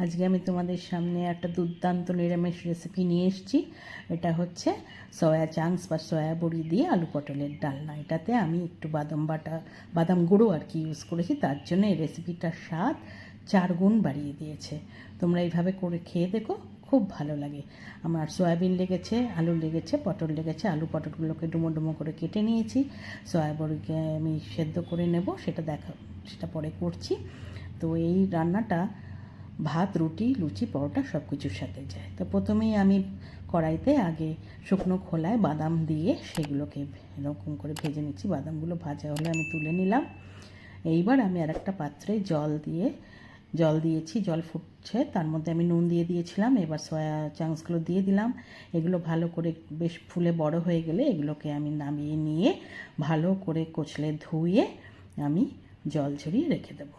আজকে আমি তোমাদের সামনে একটা দুর্দান্ত নিরামিষ রেসিপি নিয়ে এসেছি। এটা হচ্ছে সয়া চাংস বা সয়া বড়ি দিয়ে আলু পটলের ডালনা। এটাতে আমি একটু বাদাম গুঁড়ো আর কি ইউজ করেছি, তার জন্য এই রেসিপিটার স্বাদ 4 গুণ বাড়িয়ে দিয়েছে। তোমরা এইভাবে করে খেয়ে দেখো, খুব ভালো লাগে। আমার সয়াবিন লেগেছে, আলু লেগেছে, পটল লেগেছে। আলু পটলগুলোকে ডুমো ডুমো করে কেটে নিয়েছি। সয়া বড়িকে আমি সেদ্ধ করে নেব, সেটা পরে করছি। তো এই রান্নাটা ভাত, রুটি, লুচি, পরোটা সব কিছুর সাথে যায়। তো প্রথমেই আমি কড়াইতে আগে শুকনো খোলায় বাদাম দিয়ে সেগুলোকে এরকম করে ভেজে নিচ্ছি। বাদামগুলো ভাজা হলে আমি তুলে নিলাম। এইবার আমি আর একটা পাত্রে জল দিয়েছি, জল ফুটছে, তার মধ্যে আমি নুন দিয়ে দিয়েছিলাম। এবার সয়া চাংসগুলো দিয়ে দিলাম। এগুলো ভালো করে বেশ ফুলে বড় হয়ে গেলে এগুলোকে আমি নামিয়ে নিয়ে ভালো করে কচলে ধুয়ে আমি জল ঝরিয়ে রেখে দেবো।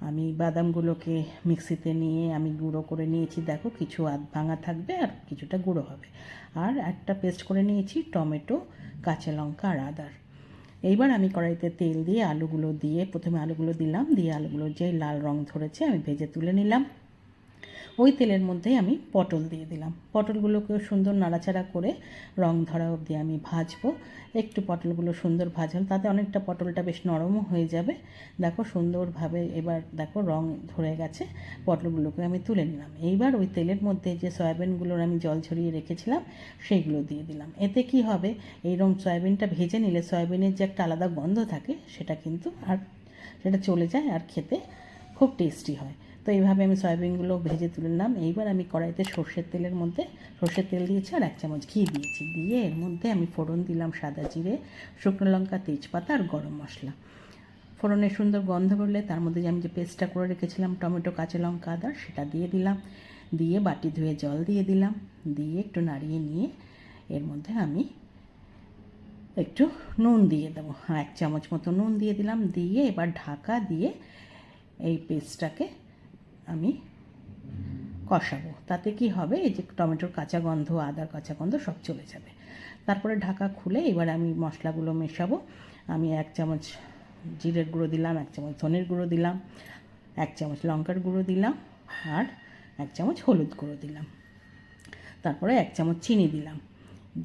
আমি বাদামগুলোকে মিক্সিতে নিয়ে আমি গুঁড়ো করে নিয়েছি। দেখো, কিছু আধ ভাঙা থাকবে আর কিছুটা গুঁড়ো হবে। আর একটা পেস্ট করে নিয়েছি টমেটো, কাঁচা লঙ্কা আর আদার। এইবার আমি কড়াইতে তেল দিয়ে আলুগুলো দিয়ে প্রথমে আলুগুলো দিলাম, দিয়ে আলুগুলো যেই লাল রং ধরেছে আমি ভেজে তুলে নিলাম। ওই তেলের মধ্যেই আমি পটল দিয়ে দিলাম। পটলগুলোকেও সুন্দর নাড়াচাড়া করে রং ধরা অবধি আমি ভাজবো। একটু পটলগুলো সুন্দর ভাজল, তাতে অনেকটা পটলটা বেশ নরমও হয়ে যাবে। দেখো সুন্দরভাবে এবার দেখো রং ধরে গেছে। পটলগুলোকে আমি তুলে নিলাম। এইবার ওই তেলের মধ্যে যে সয়াবিনগুলোর আমি জল ছড়িয়ে রেখেছিলাম সেইগুলো দিয়ে দিলাম। এতে কি হবে, এইরকম সয়াবিনটা ভেজে নিলে সয়াবিনের যে একটা আলাদা গন্ধ থাকে সেটা চলে যায় আর খেতে খুব টেস্টি হয়। তো এইভাবে আমি সয়াবিনগুলো ভেজে তুলে নিলাম। এইবার আমি কড়াইতে সর্ষের তেল দিয়েছি আর 1 চামচ ঘি দিয়েছি। দিয়ে এর মধ্যে আমি ফোড়ন দিলাম সাদা জিরে, শুকনো লঙ্কা, তেজপাতা আর গরম মশলা। ফোড়নের সুন্দর গন্ধ করলে তার মধ্যে আমি যে পেস্টটা করে রেখেছিলাম টমেটো, কাঁচা লঙ্কা, আদা, সেটা দিয়ে দিলাম। দিয়ে বাটি ধুয়ে জল দিয়ে দিলাম। দিয়ে একটু নাড়িয়ে নিয়ে এর মধ্যে আমি একটু নুন দিয়ে দেবো। 1 চামচ মতো নুন দিয়ে দিলাম। দিয়ে এবার ঢাকা দিয়ে এই পেস্টটাকে আমি কষাবো। তাতে কি হবে, এই যে টমেটোর কাঁচা গন্ধ, আদার কাঁচা গন্ধ সব চলে যাবে। তারপরে ঢাকা খুলে এবার আমি মশলাগুলো মেশাবো। আমি 1 চামচ জিরের গুঁড়ো দিলাম, 1 চামচ ধনের গুঁড়ো দিলাম, 1 চামচ লঙ্কার গুঁড়ো দিলাম আর 1 চামচ হলুদ গুঁড়ো দিলাম। তারপরে 1 চামচ চিনি দিলাম।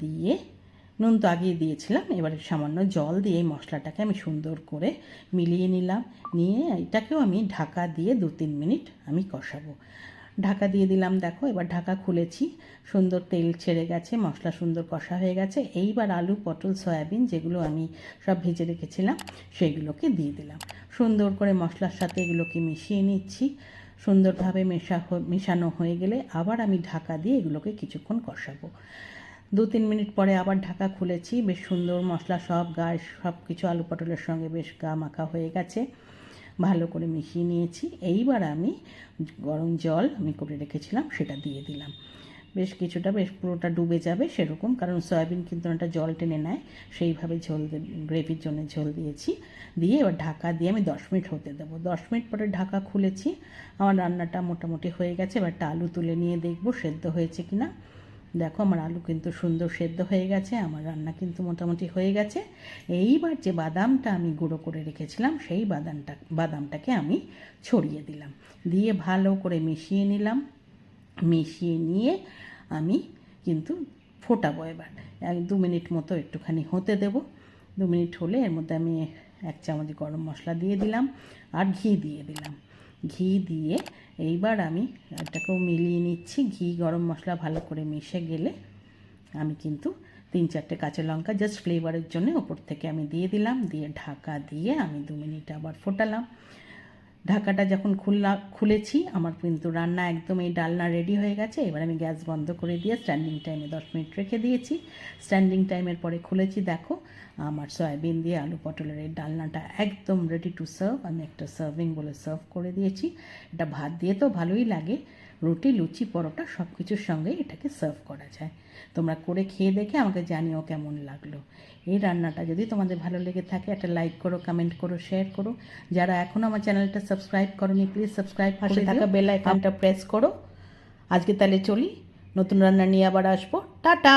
দিয়ে নুন তো আগিয়ে দিয়েছিলাম। এবারে সামান্য জল দিয়ে এই মশলাটাকে আমি সুন্দর করে মিলিয়ে নিলাম। নিয়ে এটাকেও আমি ঢাকা দিয়ে 2-3 মিনিট আমি কষাবো। ঢাকা দিয়ে দিলাম। দেখো এবার ঢাকা খুলেছি, সুন্দর তেল ছেড়ে গেছে, মশলা সুন্দর কষা হয়ে গেছে। এইবার আলু, পটল, সয়াবিন যেগুলো আমি সব ভেজে রেখেছিলাম সেইগুলোকে দিয়ে দিলাম। সুন্দর করে মশলার সাথে এগুলোকে মিশিয়ে নিচ্ছি। সুন্দরভাবে মেশানো হয়ে গেলে আবার আমি ঢাকা দিয়ে এগুলোকে কিছুক্ষণ কষাবো। 2-3 মিনিট পরে আবার ঢাকা খুলেছি। বেশ সুন্দর মশলা সব কিছু আলু পটলের সঙ্গে বেশ গা মাখা হয়ে গেছে। ভালো করে মিশিয়ে নিয়েছি। এইবার আমি গরম জল আমি করে রেখেছিলাম সেটা দিয়ে দিলাম। বেশ পুরোটা ডুবে যাবে সেরকম, কারণ সয়াবিন কিন্তু একটা জল টেনে নেয়, সেইভাবে গ্রেভির জন্য ঝোল দিয়েছি। দিয়ে এবার ঢাকা দিয়ে আমি 10 মিনিট হতে দেবো। 10 মিনিট পরে ঢাকা খুলেছি। আমার রান্নাটা মোটামুটি হয়ে গেছে। এবার একটা আলু তুলে নিয়ে দেখবো সেদ্ধ হয়েছে কিনা। দেখো আমার আলু কিন্তু সুন্দর সেদ্ধ হয়ে গেছে, আমার রান্না কিন্তু মোটামুটি হয়ে গেছে। এইবার যে বাদামটা আমি গুঁড়ো করে রেখেছিলাম সেই বাদামটাকে আমি ছড়িয়ে দিলাম। দিয়ে ভালো করে মিশিয়ে নিলাম। মিশিয়ে নিয়ে আমি কিন্তু ফোটাবো। এবার 1-2 মিনিট মতো একটুখানি হতে দেব। 2 মিনিট হলে এর মধ্যে আমি 1 চামচ গরম মশলা দিয়ে দিলাম আর ঘি দিয়ে দিলাম। ঘি দিয়ে এইবার আমি এটাকেও মিলিয়ে নিচ্ছি। ঘি গরম মশলা ভালো করে মিশে গেলে আমি কিন্তু 3-4টে কাঁচা লঙ্কা জাস্ট ফ্লেভারের জন্য ওপর থেকে আমি দিয়ে দিলাম। দিয়ে ঢাকা দিয়ে আমি 2 মিনিট আবার ফোটালাম। ঢাকাটা যখন খুলেছি আমার কিন্তু রান্না একদম এই ডালনা রেডি হয়ে গেছে। এবার আমি গ্যাস বন্ধ করে দিয়ে স্ট্যান্ডিং টাইমে 10 মিনিট রেখে দিয়েছি। স্ট্যান্ডিং টাইমের পরে খুলেছি। দেখো আমার সয়াবিন দিয়ে আলু পটলের এই ডালনাটা একদম রেডি টু সার্ভ। আমি একটা সার্ভিং বলে সার্ভ করে দিয়েছি। এটা ভাত দিয়ে তো ভালোই লাগে, রুটি, লুচি, পরোটা সব কিছুর সঙ্গে এটাকে সার্ভ করা যায়। তোমরা করে খেয়ে দেখে আমাকে জানিও কেমন লাগলো। এই রান্নাটা যদি তোমাদের ভালো লেগে থাকে একটা লাইক করো, কমেন্ট করো, শেয়ার করো। যারা এখনও আমার চ্যানেলটা সাবস্ক্রাইব করোনি প্লিজ সাবস্ক্রাইব করে থাকা বেল আইকনটা প্রেস করো। আজকে তাহলে চলি, নতুন রান্না নিয়ে আবার আসবো। টাটা।